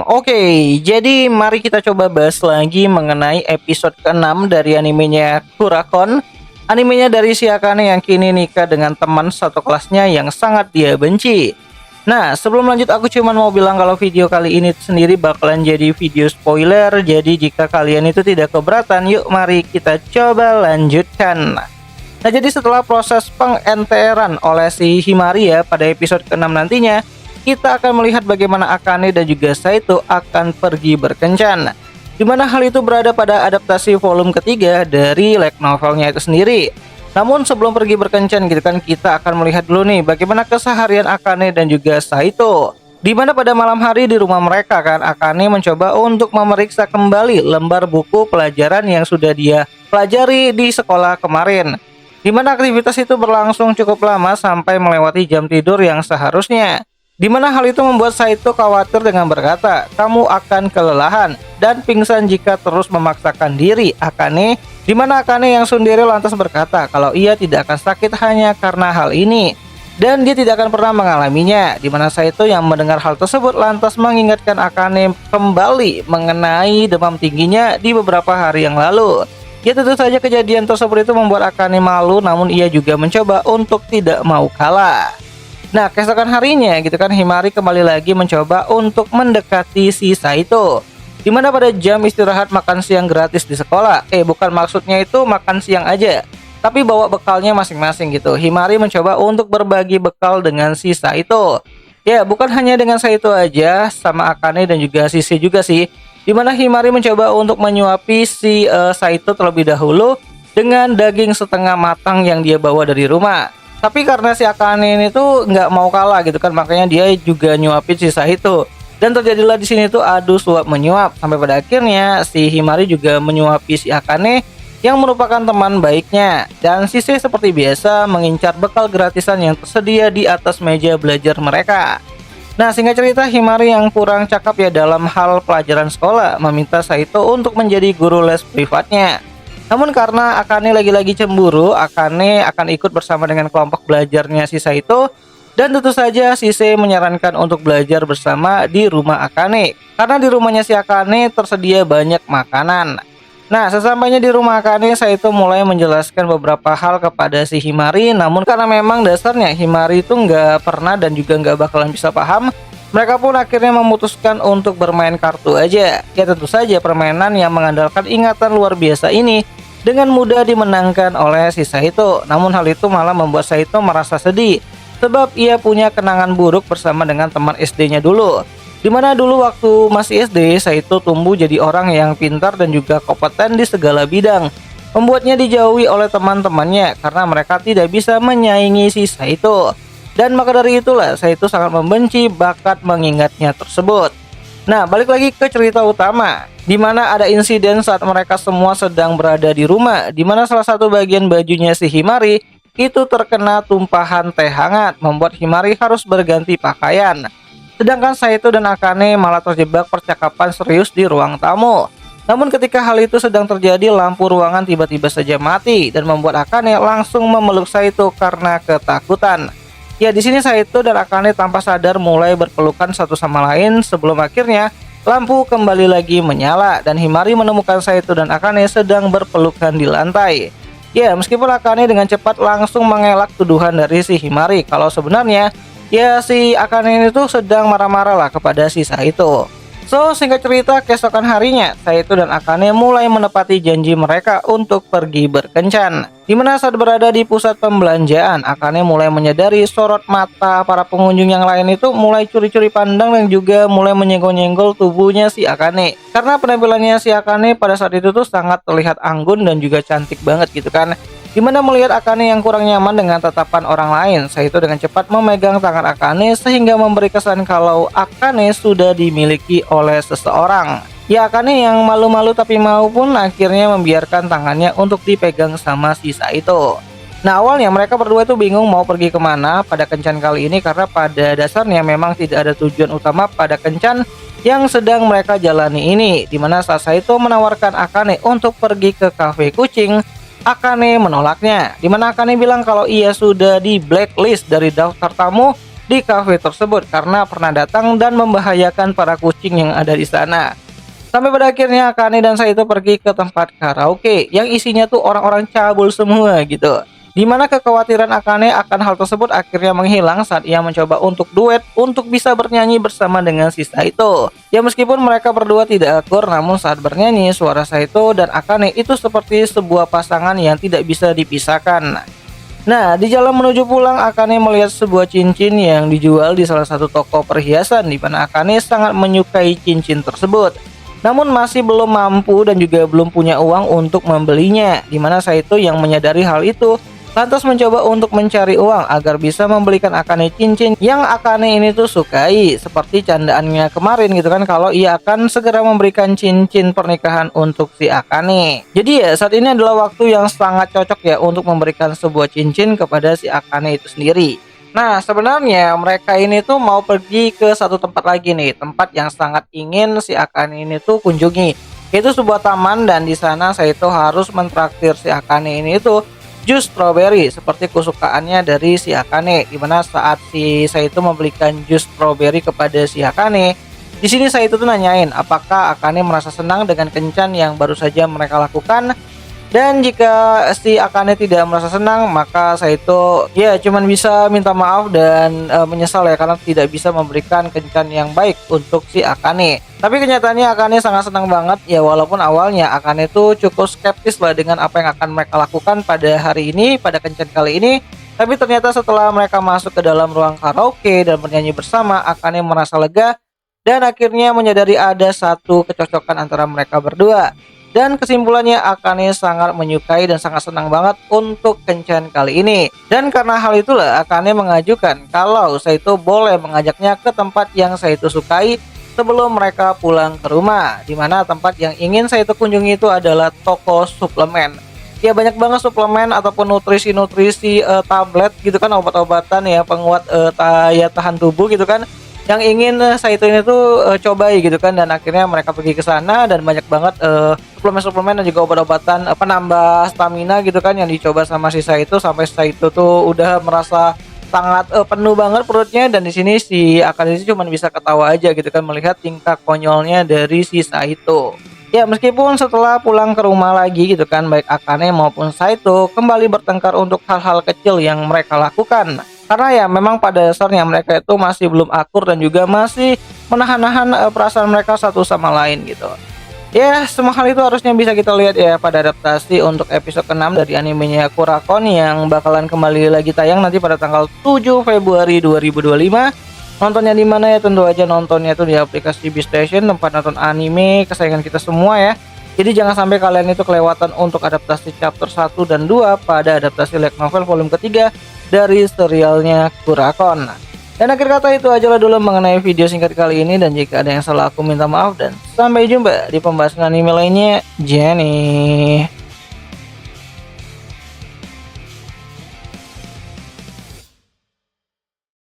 Oke, jadi mari kita coba bahas lagi mengenai episode ke-6 dari animenya Kurakon. Animenya dari si Akane yang kini nikah dengan teman satu kelasnya yang sangat dia benci. Nah, sebelum lanjut aku cuma mau bilang kalau video kali ini sendiri bakalan jadi video spoiler. Jadi jika kalian itu tidak keberatan, yuk mari kita coba lanjutkan. Nah, jadi setelah proses pengenteran oleh si Himari ya pada episode ke-6 nantinya, kita akan melihat bagaimana Akane dan juga Saito akan pergi berkencan. Di mana hal itu berada pada adaptasi volume ketiga dari light novelnya itu sendiri. Namun sebelum pergi berkencan gitu kan, kita akan melihat dulu nih bagaimana keseharian Akane dan juga Saito. Di mana pada malam hari di rumah mereka kan, Akane mencoba untuk memeriksa kembali lembar buku pelajaran yang sudah dia pelajari di sekolah kemarin. Di mana aktivitas itu berlangsung cukup lama sampai melewati jam tidur yang seharusnya. Di mana hal itu membuat Saito khawatir dengan berkata, kamu akan kelelahan dan pingsan jika terus memaksakan diri, Akane. Di mana Akane yang sendiri lantas berkata kalau ia tidak akan sakit hanya karena hal ini. Dan dia tidak akan pernah mengalaminya. Di mana Saito yang mendengar hal tersebut lantas mengingatkan Akane kembali mengenai demam tingginya di beberapa hari yang lalu. Ya tentu saja kejadian tersebut itu membuat Akane malu, namun ia juga mencoba untuk tidak mau kalah. Nah, keesokan harinya gitu kan, Himari kembali lagi mencoba untuk mendekati si Saito. Dimana pada jam istirahat makan siang gratis di sekolah. Bukan maksudnya itu makan siang aja, tapi bawa bekalnya masing-masing gitu. Himari mencoba untuk berbagi bekal dengan si Saito. Ya, bukan hanya dengan Saito aja, sama Akane dan juga Sisi juga sih. Dimana Himari mencoba untuk menyuapi si Saito terlebih dahulu dengan daging setengah matang yang dia bawa dari rumah. Tapi karena si Akane ini tuh nggak mau kalah gitu kan, makanya dia juga nyuapin si Saito. Dan terjadilah di sini tuh adu suap menyuap sampai pada akhirnya si Himari juga menyuapi si Akane yang merupakan teman baiknya. Dan Sisi seperti biasa mengincar bekal gratisan yang tersedia di atas meja belajar mereka. Nah, singkat cerita, Himari yang kurang cakap ya dalam hal pelajaran sekolah meminta Saito untuk menjadi guru les privatnya. Namun karena Akane lagi-lagi cemburu, Akane akan ikut bersama dengan kelompok belajarnya si Saito. Dan tentu saja Sise menyarankan untuk belajar bersama di rumah Akane, karena di rumahnya si Akane tersedia banyak makanan. Nah, sesampainya di rumah Akane, Saito mulai menjelaskan beberapa hal kepada si Himari. Namun karena memang dasarnya Himari itu nggak pernah dan juga nggak bakalan bisa paham, mereka pun akhirnya memutuskan untuk bermain kartu aja. Ya tentu saja permainan yang mengandalkan ingatan luar biasa ini dengan mudah dimenangkan oleh si Saito. Namun hal itu malah membuat Saito merasa sedih, sebab ia punya kenangan buruk bersama dengan teman SD-nya dulu. Dimana dulu waktu masih SD, Saito tumbuh jadi orang yang pintar dan juga kompeten di segala bidang, membuatnya dijauhi oleh teman-temannya karena mereka tidak bisa menyaingi si Saito. Dan maka dari itulah Saito sangat membenci bakat mengingatnya tersebut. Nah, balik lagi ke cerita utama, di mana ada insiden saat mereka semua sedang berada di rumah, di mana salah satu bagian bajunya si Himari itu terkena tumpahan teh hangat, membuat Himari harus berganti pakaian. Sedangkan Saito dan Akane malah terjebak percakapan serius di ruang tamu. Namun ketika hal itu sedang terjadi, lampu ruangan tiba-tiba saja mati dan membuat Akane langsung memeluk Saito karena ketakutan. Ya, di sini Saito dan Akane tanpa sadar mulai berpelukan satu sama lain sebelum akhirnya lampu kembali lagi menyala dan Himari menemukan Saito dan Akane sedang berpelukan di lantai. Ya, meskipun Akane dengan cepat langsung mengelak tuduhan dari si Himari kalau sebenarnya ya si Akane ini tuh sedang marah-marah lah kepada si Saito. So, singkat cerita, keesokan harinya Saito dan Akane mulai menepati janji mereka untuk pergi berkencan. Dimana saat berada di pusat pembelanjaan, Akane mulai menyadari sorot mata para pengunjung yang lain itu mulai curi-curi pandang dan juga mulai menyenggol-nyenggol tubuhnya si Akane. Karena penampilannya si Akane pada saat itu tuh sangat terlihat anggun dan juga cantik banget gitu kan. Dimana melihat Akane yang kurang nyaman dengan tatapan orang lain, Saito dengan cepat memegang tangan Akane sehingga memberi kesan kalau Akane sudah dimiliki oleh seseorang. Ya, Akane yang malu-malu tapi mau pun akhirnya membiarkan tangannya untuk dipegang sama si Saito. Nah, awalnya mereka berdua itu bingung mau pergi kemana pada kencan kali ini karena pada dasarnya memang tidak ada tujuan utama pada kencan yang sedang mereka jalani ini. Dimana saat Saito menawarkan Akane untuk pergi ke kafe kucing, Akane menolaknya, dimana Akane bilang kalau ia sudah di blacklist dari daftar tamu di kafe tersebut karena pernah datang dan membahayakan para kucing yang ada di sana. Sampai pada akhirnya Akane dan Saito pergi ke tempat karaoke yang isinya tuh orang-orang cabul semua gitu. Dimana kekhawatiran Akane akan hal tersebut akhirnya menghilang saat ia mencoba untuk duet untuk bisa bernyanyi bersama dengan si Saito. Ya meskipun mereka berdua tidak akur, namun saat bernyanyi suara Saito dan Akane itu seperti sebuah pasangan yang tidak bisa dipisahkan. Nah, di jalan menuju pulang, Akane melihat sebuah cincin yang dijual di salah satu toko perhiasan di mana Akane sangat menyukai cincin tersebut. Namun masih belum mampu dan juga belum punya uang untuk membelinya, di mana Saito yang menyadari hal itu lantas mencoba untuk mencari uang agar bisa membelikan Akane cincin yang Akane ini tuh sukai, seperti candaannya kemarin gitu kan, kalau ia akan segera memberikan cincin pernikahan untuk si Akane. Jadi ya saat ini adalah waktu yang sangat cocok ya untuk memberikan sebuah cincin kepada si Akane itu sendiri. Nah sebenarnya mereka ini tuh mau pergi ke satu tempat lagi nih, tempat yang sangat ingin si Akane ini tuh kunjungi. Itu sebuah taman dan di sana Saito harus mentraktir si Akane ini tuh jus strawberry seperti kesukaannya dari si Akane, dimana saat si Saito membelikan jus strawberry kepada si Akane, di sini Saito tuh nanyain apakah Akane merasa senang dengan kencan yang baru saja mereka lakukan. Dan jika si Akane tidak merasa senang, maka Saito ya cuman bisa minta maaf dan menyesal ya karena tidak bisa memberikan kencan yang baik untuk si Akane. Tapi kenyataannya Akane sangat senang banget ya, walaupun awalnya Akane tuh cukup skeptis lah dengan apa yang akan mereka lakukan pada hari ini, pada kencan kali ini. Tapi ternyata setelah mereka masuk ke dalam ruang karaoke dan bernyanyi bersama, Akane merasa lega dan akhirnya menyadari ada satu kecocokan antara mereka berdua. Dan kesimpulannya Akane sangat menyukai dan sangat senang banget untuk kencan kali ini. Dan karena hal itulah Akane mengajukan kalau Saito boleh mengajaknya ke tempat yang Saito sukai sebelum mereka pulang ke rumah. Dimana tempat yang ingin Saito kunjungi itu adalah toko suplemen. Ya banyak banget suplemen ataupun nutrisi-nutrisi tablet gitu kan, obat-obatan ya penguat daya tahan tubuh gitu kan, yang ingin Saito ini tuh cobai gitu kan. Dan akhirnya mereka pergi ke sana dan banyak banget suplemen-suplemen dan juga obat-obatan penambah stamina gitu kan yang dicoba sama si Saito, sampai Saito tuh udah merasa sangat penuh banget perutnya. Dan di sini si Akane cuma bisa ketawa aja gitu kan melihat tingkah konyolnya dari si Saito. Ya meskipun setelah pulang ke rumah lagi gitu kan, baik Akane maupun Saito kembali bertengkar untuk hal-hal kecil yang mereka lakukan. Karena ya memang pada dasarnya mereka itu masih belum akur dan juga masih menahan-nahan perasaan mereka satu sama lain gitu. Ya semua hal itu harusnya bisa kita lihat ya pada adaptasi untuk episode ke-6 dari animenya Kurakon yang bakalan kembali lagi tayang nanti pada tanggal 7 Februari 2025. Nontonnya di mana ya? Tentu aja nontonnya itu di aplikasi BeStation, tempat nonton anime kesayangan kita semua ya. Jadi jangan sampai kalian itu kelewatan untuk adaptasi chapter 1 dan 2 pada adaptasi light novel volume ketiga dari serialnya Kurakon. Dan akhir kata itu aja lah dulu mengenai video singkat kali ini, dan jika ada yang salah aku minta maaf dan sampai jumpa di pembahasan anime lainnya. Jenny.